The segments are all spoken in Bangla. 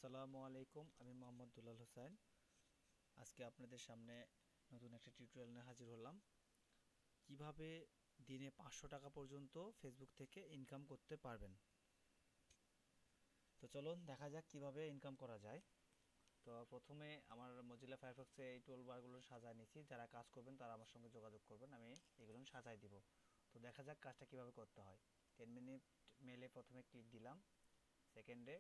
আসসালামু আলাইকুম, আমি মোহাম্মদ দুলাল হোসেন। আজকে আপনাদের সামনে নতুন একটা টিউটোরিয়াল নিয়ে হাজির হলাম। কিভাবে দিনে 500 টাকা পর্যন্ত ফেসবুক থেকে ইনকাম করতে পারবেন। তো চলুন দেখা যাক কিভাবে ইনকাম করা যায়। তো প্রথমে আমার মজিলা ফায়ারফক্সে এই টুলবারগুলো সাজায় নিয়েছি। যারা কাজ করবেন তারা আমার সঙ্গে যোগাযোগ করবেন, আমি এগুলো সাজাই দিব। তো দেখা যাক কাজটা কিভাবে করতে হয়। 10 মিনিট মেলে প্রথমে ক্লিক দিলাম, সেকেন্ডে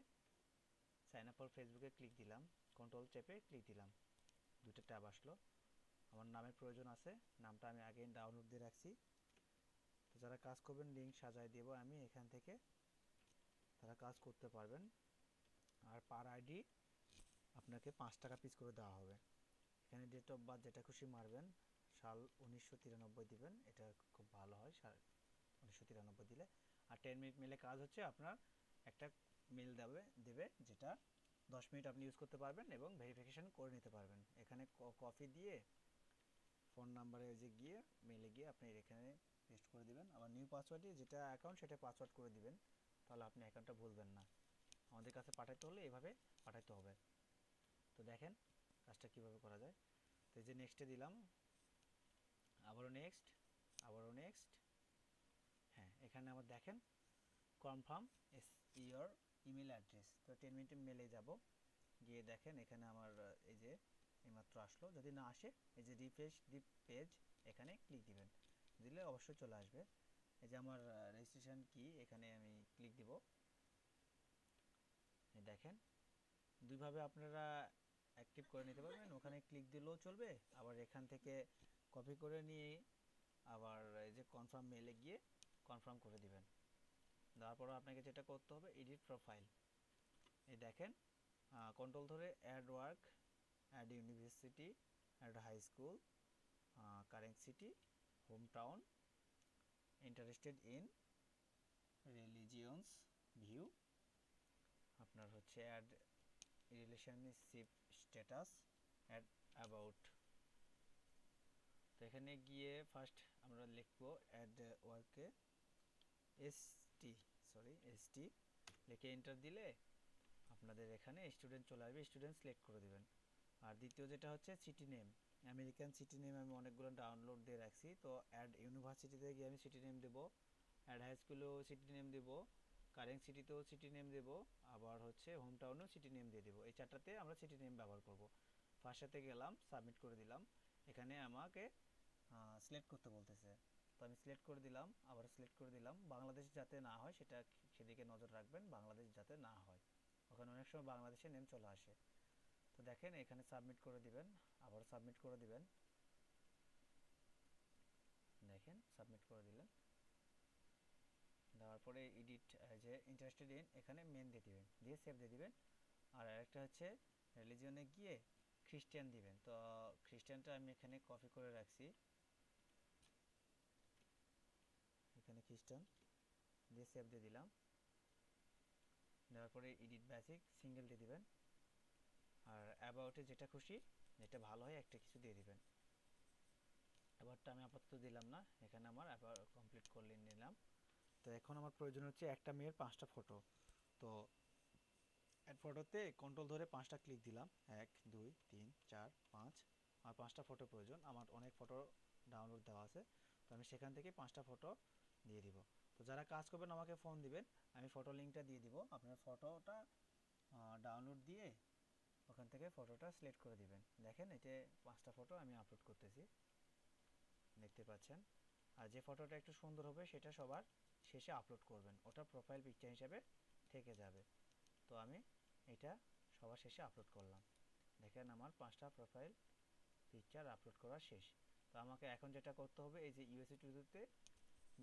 সাইন আপ ফর ফেসবুকে ক্লিক দিলাম, কন্ট্রোল চেপে ক্লিক দিলাম, দুটো ট্যাব আসলো। আমার নামের প্রয়োজন আছে, নামটা আমি আগে ডাউনলোড দিয়ে রাখছি। তো যারা কাজ করবেন লিঙ্ক সাজায় দেবো আমি এখান থেকে, তারা কাজ করতে পারবেন। আর পার আইডি আপনাকে 5 টাকা পিস করে দেওয়া হবে। এখানে ডেট অফ বার্থ যেটা খুশি মারবেন, সাল 1993 দিবেন, এটা খুব ভালো হয় 1993 দিলে। আর 10 মিনিট মেলে কাজ হচ্ছে আপনার একটা মেল দেবে যেটা 10 মিনিট আপনি ইউজ করতে পারবেন এবং ভেরিফিকেশন করে নিতে পারবেন। এখানে কপি দিয়ে ফোন নাম্বারে যে গিয়ে মেলে গিয়ে আপনি এখানে পেস্ট করে দিবেন। আবার নিউ পাসওয়ার্ডে যেটা অ্যাকাউন্ট সেটা পাসওয়ার্ড করে দিবেন, তাহলে আপনি অ্যাকাউন্টটা ভুলবেন না। আমাদের কাছে পাঠাতে হলে এভাবে পাঠাতে হবে। তো দেখেন কাজটা কিভাবে করা যায়। তো এই যে নেক্সটে দিলাম, আবারও নেক্সট, আবারও নেক্সট। হ্যাঁ, এখানে আমার দেখেন কনফার্ম ইয়োর ইমেল অ্যাড্রেস। তো 10 মিনিটে মেলে যাব, গিয়ে দেখেন এখানে আমার এই যে এইমাত্র আসলো। যদি না আসে এই যে রিফ্রেশ দি পেজ, এখানে ক্লিক দিবেন, দিলে অবশ্যই চলে আসবে। এই যে আমার রেজিস্ট্রেশন কি, এখানে আমি ক্লিক দিব। এই দেখেন দুইভাবে আপনারা অ্যাক্টিভ করে নিতে পারবেন, ওখানে ক্লিক দিলেও চলবে, আবার এখান থেকে কপি করে নিয়ে আবার এই যে কনফার্ম মেলে গিয়ে কনফার্ম করে দিবেন। তারপর আপনাকে যেটা করতে হবে এডিট প্রোফাইল। এই দেখেন কন্ট্রোল ধরে add work, add university, add high school, current city, home town, interested in religious view, আপনার হচ্ছে add relationship status, add about. তো এখানে গিয়ে ফার্স্ট আমরা লিখব অ্যাড ওয়ার্কে এসটি লিখে এন্টার দিলে আপনাদের এখানে স্টুডেন্ট চলে আসবে, স্টুডেন্ট সিলেক্ট করে দেবেন। আর দ্বিতীয় যেটা হচ্ছে city name, American city name আমি অনেকগুলো ডাউনলোড দিয়ে রাখছি। তো অ্যাড ইউনিভার্সিটিতে গিয়ে আমি সিটি নেম দেবো, অ্যাড হাই স্কুলেও সিটি নেম দেবো, কারেন্ট সিটিতেও সিটি নেম দেবো, আবার হচ্ছে হোম টাউনেও সিটি নেম দিয়ে দেবো। এই চারটাতে আমরা সিটি নেম ব্যবহার করব। ফার্স্টটাতে গেলাম, সাবমিট করে দিলাম। এখানে আমাকে সিলেক্ট করতে বলতেছে, তো আমি সিলেক্ট করে দিলাম, আবার সিলেক্ট করে দিলাম। বাংলাদেশ যাতে না হয় সেটা, সেদিকে নজর রাখবেন, বাংলাদেশ যাতে না হয়। ওখানে অনেক সময় বাংলাদেশের নেম চলে আসে। তো দেখেন এখানে সাবমিট করে দিবেন, আবার সাবমিট করে দিবেন। দেখেন সাবমিট করে দিলেন, দেওয়ার পরে এডিট যে ইন্টারেস্টেড ইন এখানে মেন দিয়ে দিবেন, দিয়ে সেভ দিয়ে দিবেন। আর আরেকটা হচ্ছে রিলিজিয়নে গিয়ে খ্রিস্টান দিবেন। তো খ্রিস্টানটা আমি এখানে কপি করে রাখছি, এখানে খ্রিস্টান দিয়ে সেভ দিয়ে দিলাম। দেওয়ার পরে এডিট বেসিক সিঙ্গেল দিয়ে দিবেন। আর অ্যাবাউটে যেটা খুশি, যেটা ভালো হয় একটা কিছু দিয়ে দিবেন। অ্যাবাউটটা আমি আপাতত দিলাম না, এখানে আমার অ্যাবাউট কমপ্লিট করলে নিলাম। তো এখন আমার প্রয়োজন হচ্ছে একটা মেয়ের 5টা ফটো। তো অ্যাড ফটোতে কন্ট্রোল ধরে 5টা ক্লিক দিলাম, 1 2 3 4 5। আমার 5টা ফটো প্রয়োজন, আমার অনেক ফটো ডাউনলোড দেওয়া আছে। তো আমি সেখান থেকে 5টা ফটো দিয়ে দিব। তো যারা কাজ করবেন আমাকে ফোন দিবেন, আমি ফটো লিঙ্কটা দিয়ে দিব। আপনার ফটোটা ডাউনলোড দিয়ে ওখান থেকে ফটোটা সিলেক্ট করে দিবেন। দেখেন এতে 5টা ফটো আমি আপলোড করতেছি, দেখতে পাচ্ছেন। আর যে ফটোটা একটু সুন্দর হবে সেটা সবার শেষে আপলোড করবেন, ওটা প্রোফাইল পিকচার হিসেবে থেকে যাবে। তো আমি এটা সবার শেষে আপলোড করলাম। দেখেন আমার 5টা প্রোফাইল পিকচার আপলোড করা শেষ। তো আমাকে এখন যেটা করতে হবে, এই যে ইউএসএ টুডোতে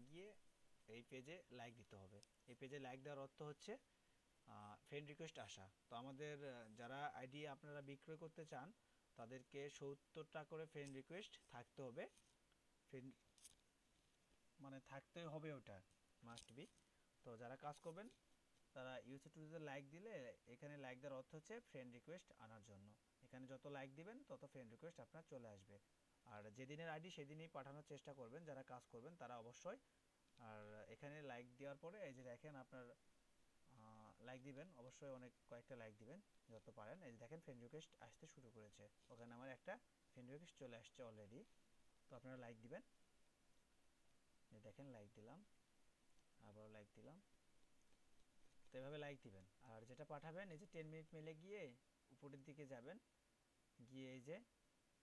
গিয়ে এই পেজে লাইক দিতে হবে। এই পেজে লাইক দেওয়ার অর্থ হচ্ছে ফ্রেন্ড রিকোয়েস্ট আসা। তো আমাদের যারা আইডি আপনারা বিক্রয় করতে চান তাদেরকে 70টা করে ফ্রেন্ড রিকোয়েস্ট থাকতে হবে। ফ্রেন্ড মানে থাকতে হবে, ওটা মাস্ট বি। তো যারা কাজ করবেন তারা ইউসি টুতে লাইক দিলে, এখানে লাইক দেওয়ার অর্থ হচ্ছে ফ্রেন্ড রিকোয়েস্ট আনার জন্য। এখানে যত লাইক দিবেন তত ফ্রেন্ড রিকোয়েস্ট আপনার চলে আসবে। আর যেদিনের আইডি সেদিনই পাঠানোর চেষ্টা করবেন যারা কাজ করবেন তারা অবশ্যই। আর এখানে লাইক দেওয়ার পরে এই যে দেখেন আপনার লাইক দিবেন, অবশ্যই অনেক কয়েকটা লাইক দিবেন যত পারেন। এই যে দেখেন ফ্রেন্ড রিকোয়েস্ট আসতে শুরু করেছে, ওখানে আমার একটা ফ্রেন্ড রিকোয়েস্ট চলে আসছে অলরেডি। তো আপনারা লাইক দিবেন, দেখেন লাইক দিলাম, আবারও লাইক দিলাম। তো এভাবে লাইক দিবেন। আর যেটা পাঠাবেন এই যে 10 মিনিট মেলে গিয়ে উপরের দিকে যাবেন, গিয়ে এই যে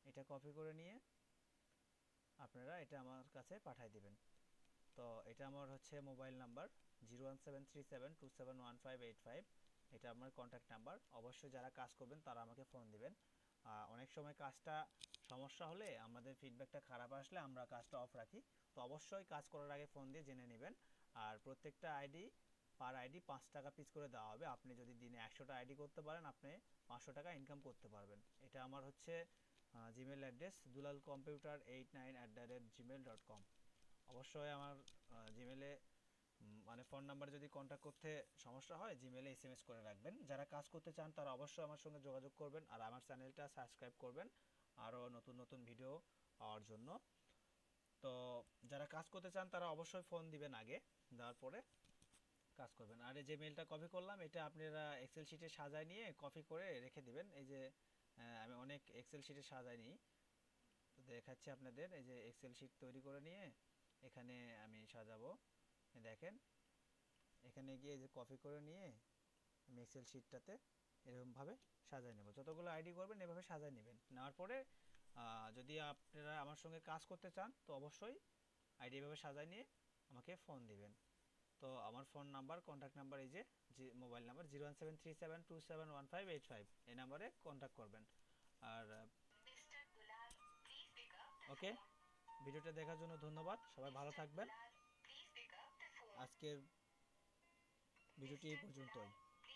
এটা কপি করে নিয়ে আপনারা এটা আমার কাছে পাঠিয়ে দিবেন। তো এটা আমার হচ্ছে মোবাইল নাম্বার 01737271585, এটা আমার কন্ট্যাক্ট নাম্বার। অবশ্যই যারা কাজ করবেন তারা আমাকে ফোন দিবেন। অনেক সময় কাজটা সমস্যা হলে, আমাদের ফিডব্যাকটা খারাপ আসলে আমরা কাজটা অফ রাখি। তো অবশ্যই কাজ করার আগে ফোন দিয়ে জেনে নেবেন। আর প্রত্যেকটা আইডি পার আইডি 5 টাকা পিস করে দেওয়া হবে। আপনি যদি দিনে 100টা আইডি করতে পারেন, আপনি 500 টাকা ইনকাম করতে পারবেন। এটা আমার হচ্ছে জিমেল অ্যাড্রেস dulalcomputer89@gmail.com। অবশ্যই আমার জিমেলে মানে ফোন নাম্বার যদি কন্ট্যাক্ট করতে সমস্যা হয়, জিমেলে এসএমএস করে রাখবেন। যারা কাজ করতে চান তারা অবশ্যই আমার সঙ্গে যোগাযোগ করবেন, আর আমার চ্যানেলটা সাবস্ক্রাইব করবেন আরও নতুন নতুন ভিডিও পাওয়ার জন্য। তো যারা কাজ করতে চান তারা অবশ্যই ফোন দিবেন, আগে দেওয়ার পরে কাজ করবেন। আর এই যে মেলটা কপি করলাম, এটা আপনারা এক্সেল শিটে সাজায় নিয়ে কপি করে রেখে দিবেন। এই যে আমি অনেক এক্সেল শিটে সাজাই নিই, তো দেখাচ্ছি আপনাদের। এই যে এক্সেল শিট তৈরি করে নিয়ে এখানে আমি সাজাবো, দেখেন এখানে গিয়ে যে কপি করে নিয়ে আমি এক্সেল শিটটাতে এরকমভাবে সাজায় নেব। যতগুলো আইডি করবেন এভাবে সাজায় নেবেন। নেওয়ার পরে যদি আপনারা আমার সঙ্গে কাজ করতে চান তো অবশ্যই আইডি এভাবে সাজায় নিয়ে আমাকে ফোন দিবেন। তো আমার ফোন নাম্বার, কন্ট্যাক্ট নাম্বার এই যে মোবাইল নাম্বার 01737271585, এই নাম্বারে কন্ট্যাক্ট করবেন। আর ওকে, ভিডিওটা দেখার জন্য ধন্যবাদ, সবাই ভালো থাকবেন। আজকের ভিডিওটি এই পর্যন্তই।